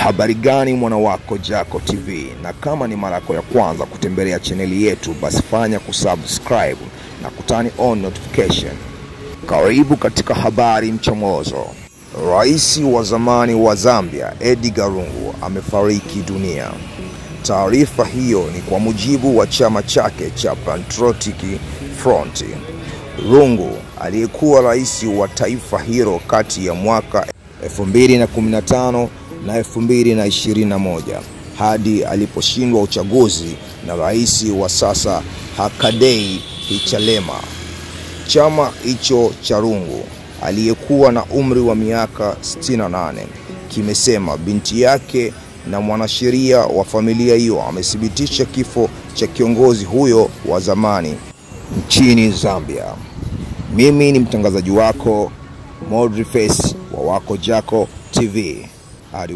Habari gani mwana wako Jaco TV, na kama ni mara yako ya kwanza kutembelea chaneli yetu, basi fanya kusubscribe na kutani on notification. Karibu katika habari mchomozo. Rais wa zamani wa Zambia Edgar Lungu amefariki dunia. Taarifa hiyo ni kwa mujibu wa chama chake cha Patriotic Front. Lungu aliyekuwa rais wa taifa hilo kati ya mwaka 2015 na 2021 hadi aliposhindwa uchaguzi na rais wa sasa Hakainde Hichilema. Chama hicho cha Lungu aliyekuwa na umri wa miaka 68 kimesema binti yake na mwanasheria wa familia hiyo amethibitisha kifo cha kiongozi huyo wa zamani nchini Zambia. Mimi ni mtangazaji wako Modri Face wa Wako Jaco TV. Hadi